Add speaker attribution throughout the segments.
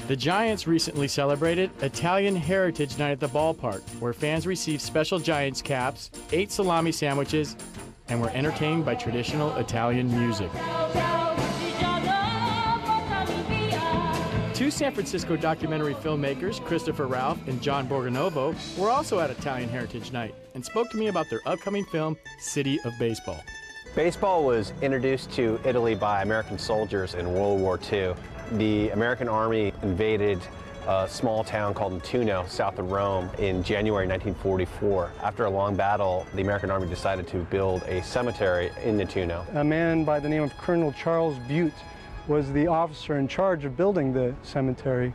Speaker 1: The Giants recently celebrated Italian Heritage Night at the ballpark, where fans received special Giants caps, ate salami sandwiches, and were entertained by traditional Italian music. Two San Francisco documentary filmmakers, Christopher Ralph and John Borgonovo, were also at Italian Heritage Night and spoke to me about their upcoming film, City of Baseball.
Speaker 2: Baseball was introduced to Italy by American soldiers in World War II. The American Army invaded a small town called Nettuno, south of Rome, in January 1944. After a long battle, the American Army decided to build a cemetery in Nettuno.
Speaker 3: A man by the name of Colonel Charles Butte was the officer in charge of building the cemetery.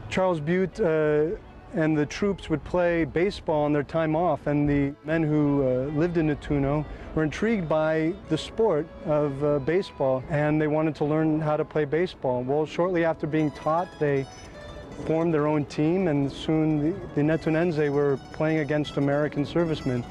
Speaker 3: Charles Butte and the troops would play baseball on their time off, and the men who lived in Nettuno were intrigued by the sport of baseball, and they wanted to learn how to play baseball. Well, shortly after being taught, they formed their own team, and soon the Nettunense were playing against American servicemen.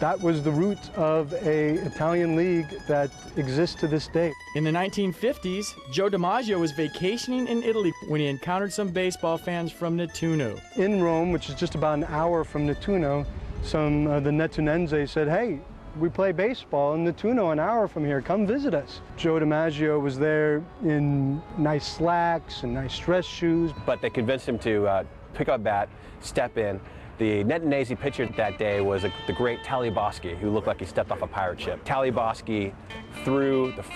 Speaker 3: That was the root of an Italian league that exists to this day.
Speaker 1: In the 1950s, Joe DiMaggio was vacationing in Italy when he encountered some baseball fans from Nettuno.
Speaker 3: In Rome, which is just about an hour from Nettuno, some of the Nettunense said, "Hey, we play baseball in Nettuno an hour from here. Come visit us." Joe DiMaggio was there in nice slacks and nice dress shoes.
Speaker 2: But they convinced him to pick up a bat, step in. The Nettunese pitcher that day was the great Taliboschi, who looked like he stepped off a pirate ship. Taliboschi threw his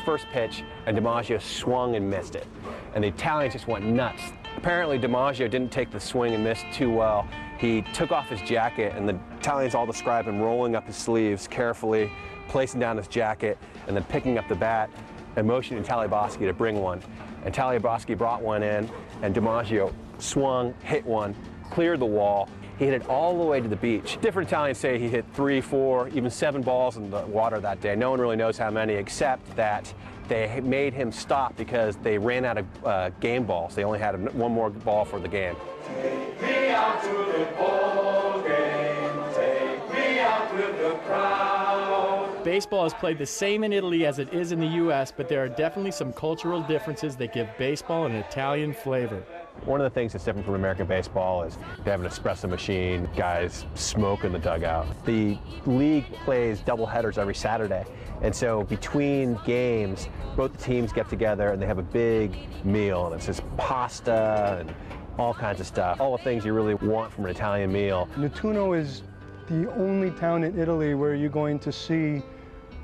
Speaker 2: first pitch, and DiMaggio swung and missed it. And the Italians just went nuts. Apparently, DiMaggio didn't take the swing and miss too well. He took off his jacket, and the Italians all describe him rolling up his sleeves carefully, placing down his jacket, and then picking up the bat and motioning Taliboschi to bring one. And Taliboschi brought one in, and DiMaggio swung, hit one, cleared the wall. He hit it all the way to the beach. Different Italians say he hit 3, 4, even 7 balls in the water that day. No one really knows how many, except that they made him stop because they ran out of game balls. They only had one more ball for the game.
Speaker 4: Take me out to the ball game. Take me out with the crowd.
Speaker 1: Baseball is played the same in Italy as it is in the U.S., but there are definitely some cultural differences that give baseball an Italian flavor.
Speaker 2: One of the things that's different from American baseball is they have an espresso machine, guys smoke in the dugout. The league plays doubleheaders every Saturday, and so between games, both teams get together and they have a big meal, and it's just pasta and all kinds of stuff, all the things you really want from an Italian meal.
Speaker 3: Nettuno is the only town in Italy where you're going to see,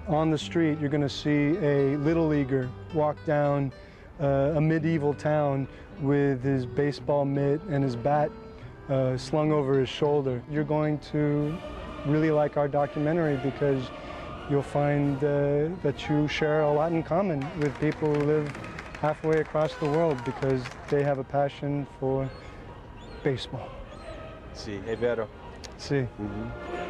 Speaker 3: on the street, you're going to see a little leaguer walk down a medieval town with his baseball mitt and his bat slung over his shoulder. You're going to really like our documentary because you'll find that you share a lot in common with people who live halfway across the world because they have a passion for baseball.
Speaker 2: Sì, è vero.
Speaker 3: Sì.
Speaker 2: Mm-hmm.